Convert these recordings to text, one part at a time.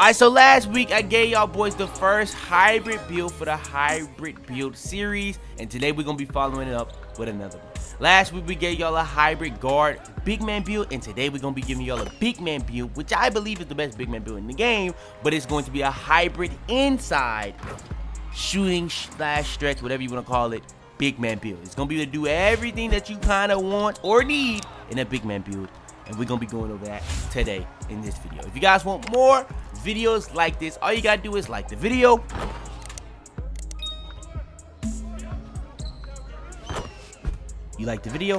Alright, so last week I gave y'all boys the first hybrid build for the hybrid build series, and today we're gonna be following it up with another one. Last week we gave y'all a hybrid guard big man build, and today we're gonna be giving y'all a big man build, which I believe is the best big man build in the game, but it's going to be a hybrid inside shooting slash stretch, whatever you want to call it, big man build. It's gonna be to do everything that you kind of want or need in a big man build, and we're gonna be going over that today in this video. If you guys want more videos like this, all you gotta do is like the video,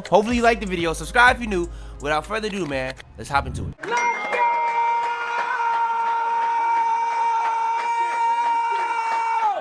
hopefully you like the video, subscribe if you're new. Without further ado, man, let's hop into it.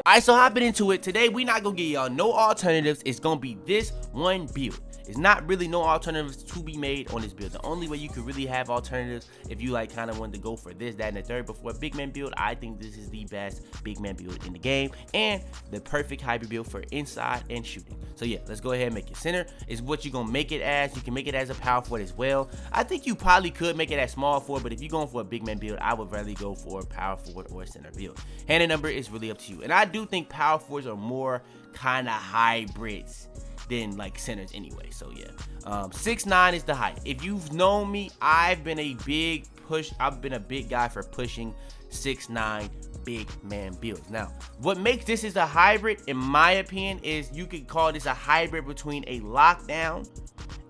Alright, so hopping into it, today we not gonna give y'all no alternatives. It's gonna be this one build. It's not really no alternatives to be made on this build. The only way you could really have alternatives if you like kind of wanted to go for this, that, and the third before a big man build. I think this is the best big man build in the game and the perfect hybrid build for inside and shooting. So yeah, let's go ahead and make it. Center is what you're gonna make it as. You can make it as a power forward as well. I think you probably could make it as small forward, but if you're going for a big man build, I would rather go for a power forward or a center build. Hand and number is really up to you. And I do think power forwards are more kind of hybrids than like centers anyway. So yeah, 6'9" is the height. If you've known me, I've been a big guy for pushing 6'9" big man builds. Now, what makes this is a hybrid, in my opinion, is you could call this a hybrid between a lockdown,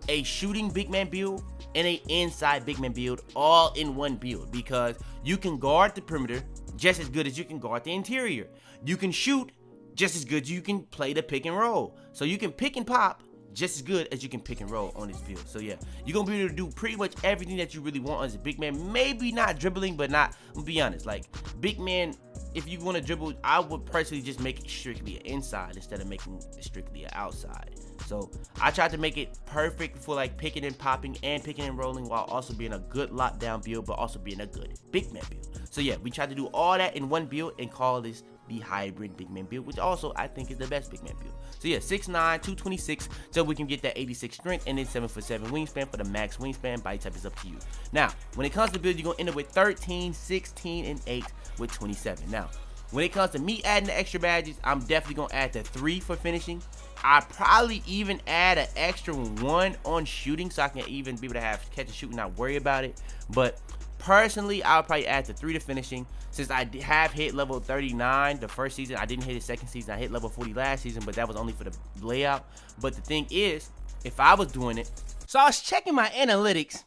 a shooting big man build, and a inside big man build, all in one build, because you can guard the perimeter just as good as you can guard the interior. You can shoot just as good as you can play the pick and roll. So you can pick and pop just as good as you can pick and roll on this build. So yeah, you're gonna be able to do pretty much everything that you really want as a big man. Maybe not dribbling, but not, I'm gonna be honest, like big man, if you want to dribble, I would personally just make it strictly an inside instead of making it strictly an outside. So I tried to make it perfect for like picking and popping and picking and rolling, while also being a good lockdown build, but also being a good big man build. So yeah, we tried to do all that in one build and call this the hybrid big man build, which also I think is the best big man build. So yeah, 6'9", 226, so we can get that 86 strength, and then 7'7" wingspan for the max wingspan. Body type is up to you. Now, when it comes to build, you're gonna end up with 13, 16, and 8 with 27. Now, when it comes to me adding the extra badges, I'm definitely gonna add the 3 for finishing. I probably even add an extra 1 on shooting, so I can even be able to have catch and shoot and not worry about it. But personally, I'll probably add the 3 to finishing. Since I have hit level 39 the first season, I didn't hit it second season. I hit level 40 last season, but that was only for the layout. But the thing is, if I was doing it, so I was checking my analytics,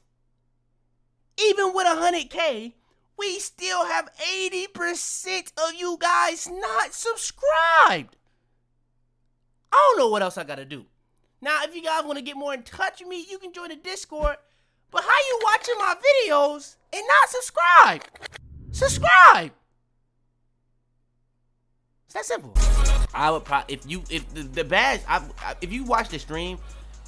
even with 100K, we still have 80% of you guys not subscribed. I don't know what else I gotta do. Now, if you guys want to get more in touch with me, you can join the Discord. But how you watching my videos and not subscribe? Subscribe. It's that simple. I would probably, if the badge, if you watch the stream,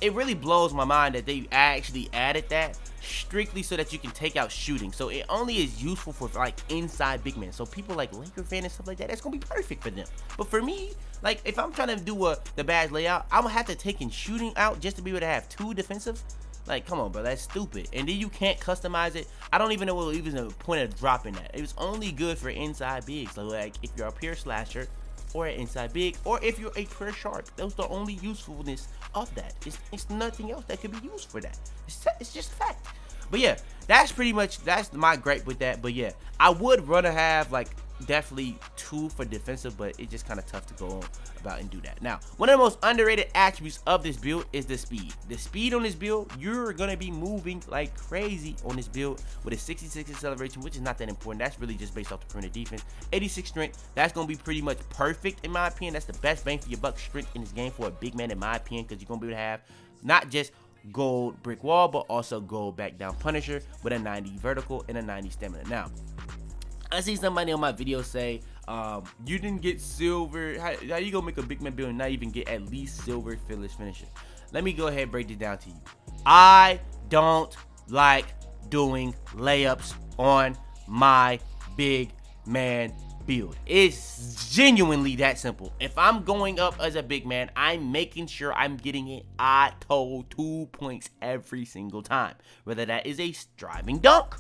it really blows my mind that they actually added that strictly so that you can take out shooting. So it only is useful for like inside big men. So people like Laker fan and stuff like that, that's gonna be perfect for them. But for me, like if I'm trying to do the badge layout, I'm gonna have to take in shooting out just to be able to have 2 defensive. Like, come on, bro, that's stupid. And then you can't customize it. I don't even know what even the point of dropping that. It was only good for inside bigs. So like if you're a pure slasher or an inside big, or if you're a pure sharp, those are the only usefulness of that. It's nothing else that could be used for that. It's just a fact. But yeah, that's my gripe with that. But yeah, I would rather have like definitely 2 for defensive, but it's just kind of tough to go on about and do that. Now, one of the most underrated attributes of this build is the speed. The speed on this build, you're gonna be moving like crazy on this build with a 66 acceleration, which is not that important. That's really just based off the perimeter defense. 86 strength, that's gonna be pretty much perfect in my opinion. That's the best bang for your buck strength in this game for a big man in my opinion, because you're gonna be able to have not just gold brick wall, but also gold back down punisher with a 90 vertical and a 90 stamina. Now, I see somebody on my video say, you didn't get silver. How you gonna make a big man build and not even get at least silver fearless finisher? Let me go ahead and break this down to you. I don't like doing layups on my big man build. It's genuinely that simple. If I'm going up as a big man, I'm making sure I'm getting it auto 2 points every single time. Whether that is a driving dunk,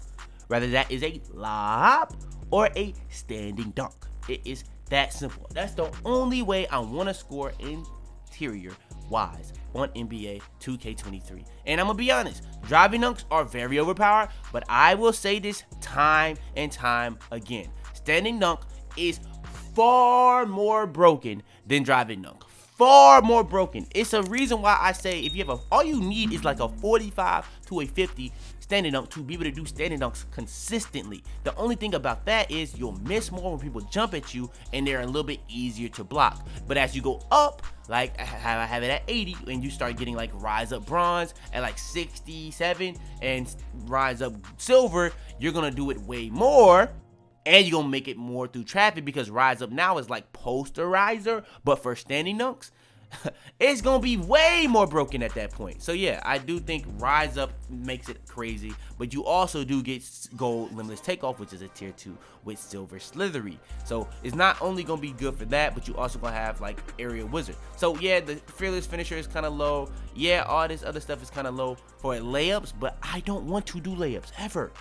whether that is a lob, or a standing dunk. It is that simple. That's the only way I want to score interior wise on NBA 2K23. And I'm gonna be honest, driving dunks are very overpowered, but I will say this time and time again. Standing dunk is far more broken than driving dunk. Far more broken. It's a reason why I say if you have all you need is like a 45 to a 50 standing dunk to be able to do standing dunks consistently. The only thing about that is you'll miss more when people jump at you and they're a little bit easier to block. But as you go up, like I have it at 80, and you start getting like rise up bronze at like 67 and rise up silver, you're gonna do it way more. And you're going to make it more through traffic because Rise Up now is like posterizer, but for standing dunks, it's going to be way more broken at that point. So yeah, I do think Rise Up makes it crazy, but you also do get gold limitless takeoff, which is a tier 2 with silver slithery. So it's not only going to be good for that, but you also going to have like area wizard. So yeah, the fearless finisher is kind of low. Yeah, all this other stuff is kind of low for layups, but I don't want to do layups ever.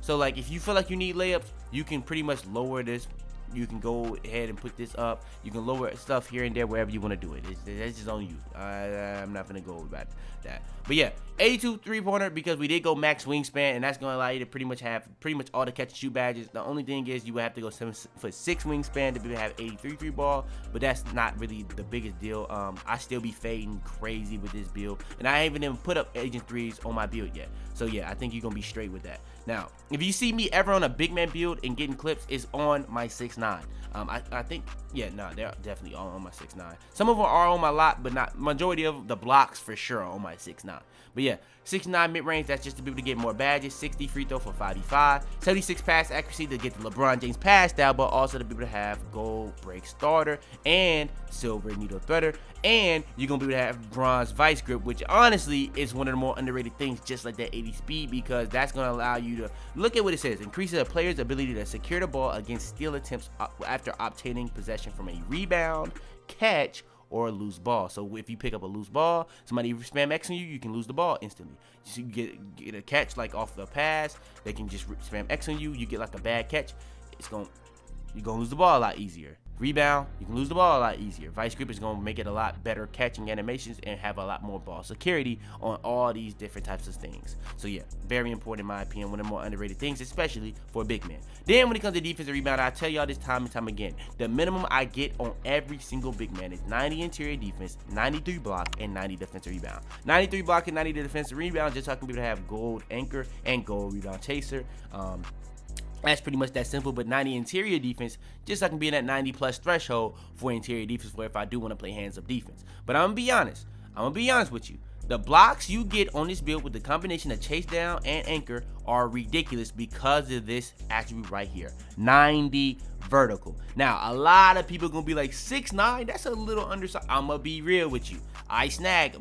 So like if you feel like you need layups, you can pretty much lower this. You can go ahead and put this up. You can lower stuff here and there wherever you want to do it. It's just on you. I'm not going to go about that. But yeah, 82 3-pointer because we did go max wingspan, and that's going to allow you to pretty much have all the catch and shoot badges. The only thing is you would have to go 7'6" wingspan to be able to have 83 free ball, but that's not really the biggest deal. I still be fading crazy with this build, and I haven't even put up Agent 3s on my build yet. So yeah, I think you're going to be straight with that. Now, if you see me ever on a big man build and getting clips, it's on my 6'9". I think, yeah, no, they're definitely all on my 6'9". Some of them are on my lot, but not majority of the blocks for sure are on my 6'9". But yeah, 6'9" mid-range, that's just to be able to get more badges. 60 free throw for 5v5. 76 pass accuracy to get the LeBron James pass style, but also to be able to have gold break starter and silver needle threader. And you're going to be able to have bronze vice grip, which honestly is one of the more underrated things, just like that 80 speed, because that's going to allow you to look at what it says. Increases a player's ability to secure the ball against steal attempts after obtaining possession from a rebound, catch, or a loose ball. So if you pick up a loose ball, somebody spam X on you, you can lose the ball instantly. You get a catch like off the pass, they can just spam X on you. You get like a bad catch, you're gonna lose the ball a lot easier. Rebound, you can lose the ball a lot easier. Vice grip is going to make it a lot better catching animations and have a lot more ball security on all these different types of things. So yeah, very important in my opinion, one of the more underrated things, especially for a big man. Then when it comes to defensive rebound, I tell y'all this time and time again, the minimum I get on every single big man is 90 interior defense, 93 block, and 90 defensive rebound. 93 block and 90 defensive rebound, just so I can be able to have gold anchor and gold rebound chaser. That's pretty much that simple, but 90 interior defense, just so I can be in that 90 plus threshold for interior defense for if I do want to play hands up defense. But I'm gonna be honest with you. The blocks you get on this build with the combination of chase down and anchor are ridiculous because of this attribute right here, 90 vertical. Now, a lot of people gonna be like 6'9", that's a little undersized. I'm gonna be real with you. I snag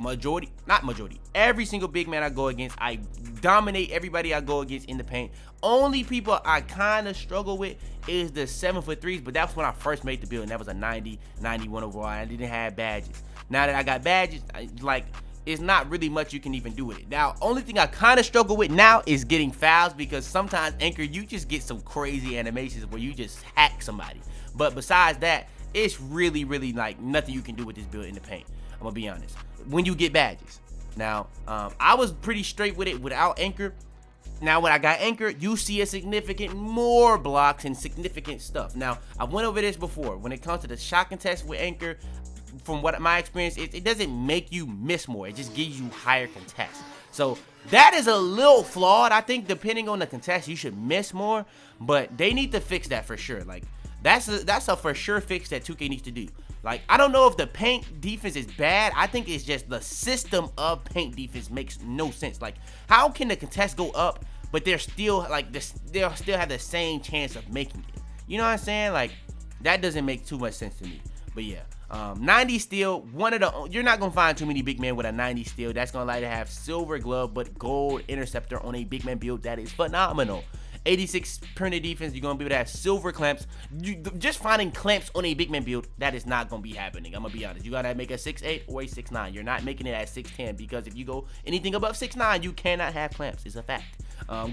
every single big man I go against. I dominate everybody I go against in the paint. Only people I kind of struggle with is the 7'3s, but that's when I first made the build, and that was a 90, 91 overall. I didn't have badges. Now that I got badges, it's not really much you can even do with it. Now, only thing I kind of struggle with now is getting fouls, because sometimes anchor, you just get some crazy animations where you just hack somebody. But besides that, it's really like nothing you can do with this build in the paint. I'm gonna be honest. When you get badges. Now, I was pretty straight with it without anchor. Now, when I got anchor, you see a significant more blocks and significant stuff. Now, I went over this before. When it comes to the shot contest with anchor, from what my experience, it doesn't make you miss more. It just gives you higher contests. So that is a little flawed. I think depending on the contest, you should miss more, but they need to fix that for sure. Like that's a for sure fix that 2K needs to do. Like, I don't know if the paint defense is bad. I think it's just the system of paint defense makes no sense. Like, how can the contest go up, but they're still like this? They'll still have the same chance of making it. You know what I'm saying? Like, that doesn't make too much sense to me. But yeah, 90 steal. You're not gonna find too many big men with a 90 steal. That's gonna allow you to have silver glove but gold interceptor on a big man build. That is phenomenal. 86 printed defense, you're going to be able to have silver clamps. Just finding clamps on a big man build, that is not going to be happening. I'm going to be honest. You got to make a 6'8 or a 6'9. You're not making it at 6'10, because if you go anything above 6'9, you cannot have clamps. It's a fact.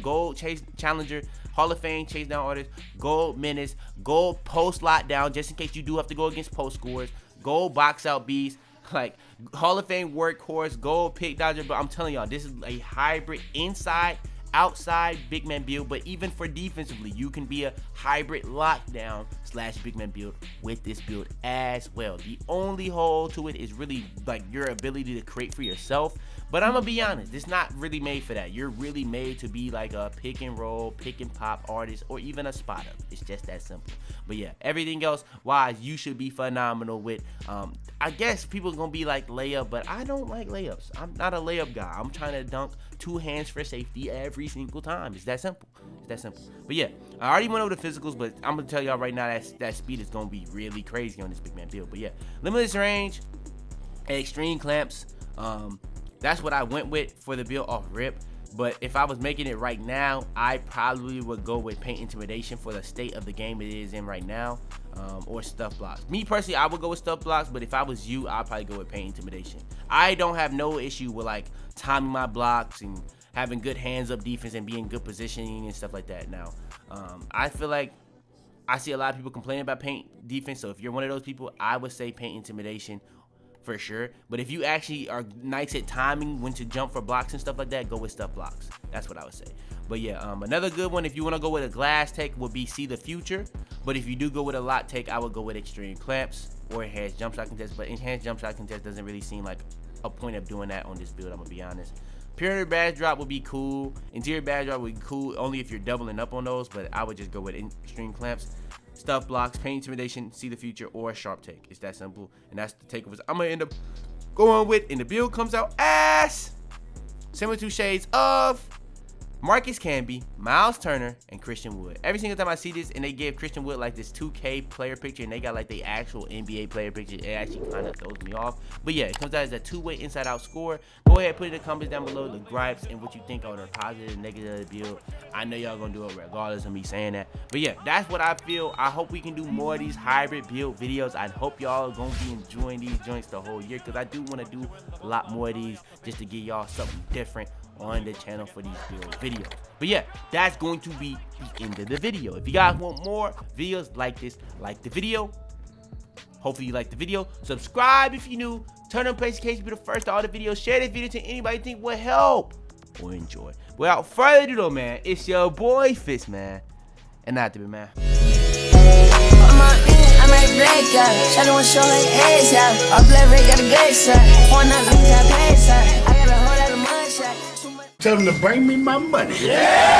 Gold Chase Challenger, Hall of Fame Chase Down Artist, Gold Menace, Gold Post Lockdown, just in case you do have to go against post scores, Gold Box Out Beast, like Hall of Fame Workhorse, Gold Pick Dodger. But I'm telling y'all, this is a hybrid inside, outside big man build. But even for defensively, you can be a hybrid lockdown / big man build with this build as well. The only hole to it is really like your ability to create for yourself. But I'm gonna be honest, it's not really made for that. You're really made to be like a pick and roll, pick and pop artist, or even a spotter. It's just that simple. But yeah, everything else wise, you should be phenomenal with. I guess people are gonna be like layup, but I don't like layups. I'm not a layup guy. I'm trying to dunk 2 hands for safety every single time. It's that simple. It's that simple. But yeah, I already went over the physicals, but I'm gonna tell y'all right now that speed is gonna be really crazy on this big man build. But yeah, limitless range, extreme clamps. That's what I went with for the build off rip. But if I was making it right now, I probably would go with paint intimidation for the state of the game it is in right now, or stuff blocks. Me personally, I would go with stuff blocks, but if I was you, I'd probably go with paint intimidation. I don't have no issue with like timing my blocks and having good hands up defense and being good positioning and stuff like that. Now, I feel like I see a lot of people complaining about paint defense. So if you're one of those people, I would say paint intimidation for sure. But if you actually are nice at timing when to jump for blocks and stuff like that, go with stuff blocks. That's what I would say. But yeah, another good one if you want to go with a glass take would be See the Future. But if you do go with a lot take, I would go with extreme clamps or enhanced jump shot contest. But enhanced jump shot contest doesn't really seem like a point of doing that on this build, I'm gonna be honest. Perimeter badge drop would be cool. Interior badge drop would be cool only if you're doubling up on those, but I would just go with extreme clamps, stuff blocks, paint intimidation, See the Future, or sharp take. It's that simple, and that's the takeovers I'm gonna end up going with. And the build comes out as 72 shades of Marcus Camby, Miles Turner, and Christian Wood. Every single time I see this and they give Christian Wood like this 2K player picture and they got like the actual NBA player picture, it actually kind of throws me off. But yeah, it comes out as a 2-way inside out score. Go ahead, put in the comments down below the gripes and what you think are the positive and negative of the build. I know y'all gonna do it regardless of me saying that. But yeah, that's what I feel. I hope we can do more of these hybrid build videos. I hope y'all are gonna be enjoying these joints the whole year, because I do want to do a lot more of these just to give y'all something different on the channel for these build videos. But yeah, that's going to be the end of the video. If you guys want more videos like this, like the video. Hopefully you like the video. Subscribe if you're new. Turn on notifications to be the first to all the videos. Share this video to anybody you think will help or enjoy. Without further ado though, man, it's your boy Fitz, man. And not to be, man. I'm a black guy. Shawty wanna show her ass out. Our black red got a good side. One night, I got a whole lot of mud shot. Tell them to bring me my money. Yeah!